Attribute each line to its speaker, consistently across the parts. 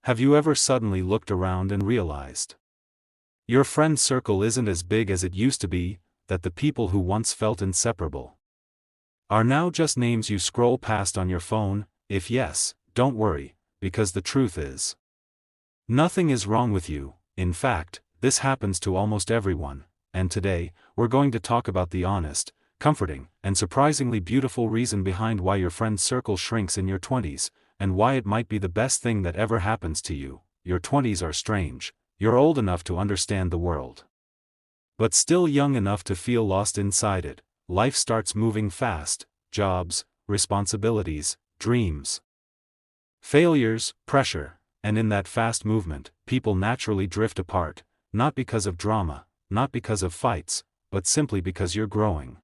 Speaker 1: Have you ever suddenly looked around and realized your friend circle isn't as big as it used to be, that the people who once felt inseparable are now just names you scroll past on your phone? If yes, don't worry, because the truth is, nothing is wrong with you. In fact, this happens to almost everyone, and today, we're going to talk about the honest, comforting, and surprisingly beautiful reason behind why your friend circle shrinks in your 20s, and why it might be the best thing that ever happens to you. Your 20s are strange. You're old enough to understand the world, but still young enough to feel lost inside it. Life starts moving fast: jobs, responsibilities, dreams, failures, pressure, and in that fast movement, people naturally drift apart, not because of drama, not because of fights, but simply because you're growing.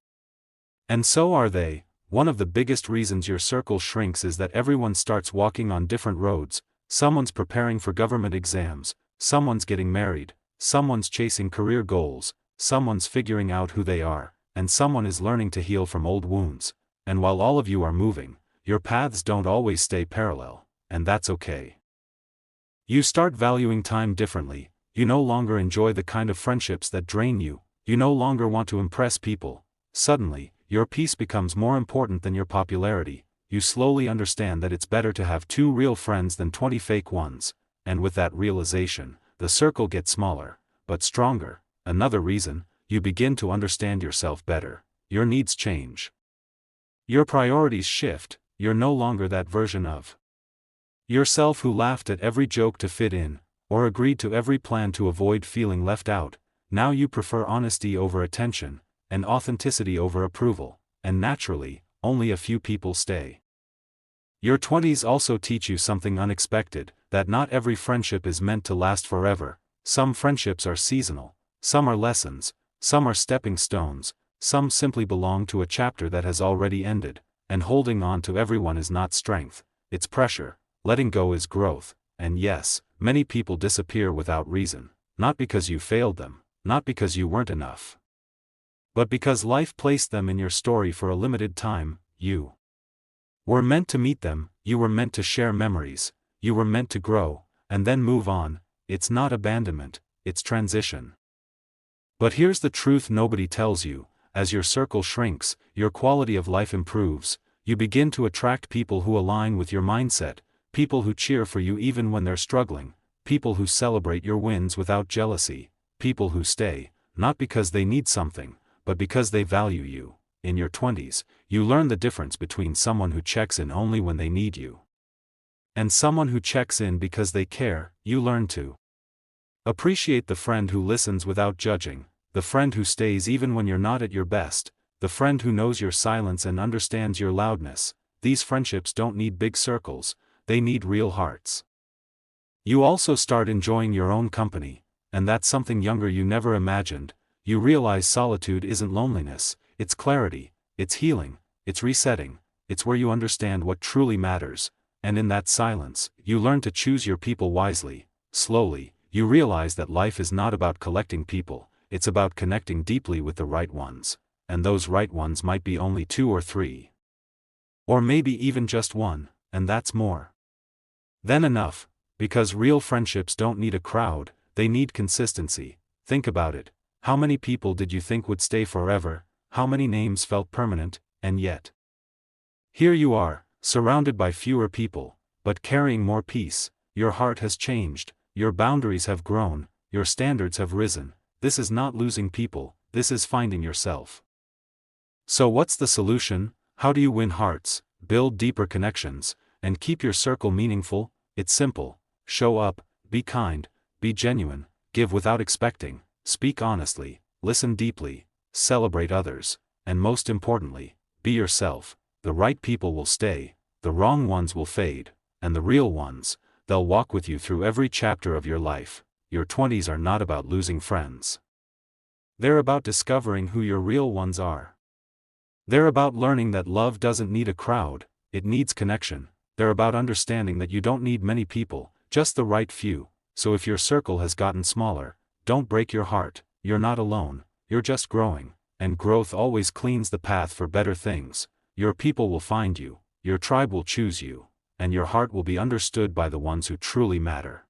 Speaker 1: And so are they. One of the biggest reasons your circle shrinks is that everyone starts walking on different roads. Someone's preparing for government exams, someone's getting married, someone's chasing career goals, someone's figuring out who they are, and someone is learning to heal from old wounds. And while all of you are moving, your paths don't always stay parallel, and that's okay. You start valuing time differently. You no longer enjoy the kind of friendships that drain you. You no longer want to impress people. Suddenly, your peace becomes more important than your popularity. You slowly understand that it's better to have 2 real friends than 20 fake ones, and with that realization, the circle gets smaller, but stronger. Another reason, you begin to understand yourself better. Your needs change. Your priorities shift. You're no longer that version of yourself who laughed at every joke to fit in, or agreed to every plan to avoid feeling left out. Now you prefer honesty over attention, and authenticity over approval, and naturally, only a few people stay. Your 20s also teach you something unexpected, that not every friendship is meant to last forever. Some friendships are seasonal, some are lessons, some are stepping stones, some simply belong to a chapter that has already ended, and holding on to everyone is not strength, it's pressure. Letting go is growth. And yes, many people disappear without reason, not because you failed them, not because you weren't enough, but because life placed them in your story for a limited time. You were meant to meet them, you were meant to share memories, you were meant to grow, and then move on. It's not abandonment, it's transition. But here's the truth nobody tells you: as your circle shrinks, your quality of life improves. You begin to attract people who align with your mindset, people who cheer for you even when they're struggling, people who celebrate your wins without jealousy, people who stay, not because they need something, but because they value you. In your 20s, you learn the difference between someone who checks in only when they need you and someone who checks in because they care. You learn to appreciate the friend who listens without judging, the friend who stays even when you're not at your best, the friend who knows your silence and understands your loudness. These friendships don't need big circles, they need real hearts. You also start enjoying your own company, and that's something younger you never imagined. You realize solitude isn't loneliness, it's clarity, it's healing, it's resetting, it's where you understand what truly matters, and in that silence, you learn to choose your people wisely. Slowly, you realize that life is not about collecting people, it's about connecting deeply with the right ones, and those right ones might be only 2 or 3. Or maybe even just 1, and that's more than enough, because real friendships don't need a crowd, they need consistency. Think about it. How many people did you think would stay forever? How many names felt permanent? And yet, here you are, surrounded by fewer people, but carrying more peace. Your heart has changed, your boundaries have grown, your standards have risen. This is not losing people, this is finding yourself. So what's the solution? How do you win hearts, build deeper connections, and keep your circle meaningful? It's simple. Show up, be kind, be genuine, give without expecting, speak honestly, listen deeply, celebrate others, and most importantly, be yourself. The right people will stay, the wrong ones will fade, and the real ones, they'll walk with you through every chapter of your life. Your 20s are not about losing friends. They're about discovering who your real ones are. They're about learning that love doesn't need a crowd, it needs connection. They're about understanding that you don't need many people, just the right few. So if your circle has gotten smaller, don't break your heart. You're not alone, you're just growing, and growth always cleans the path for better things. Your people will find you, your tribe will choose you, and your heart will be understood by the ones who truly matter.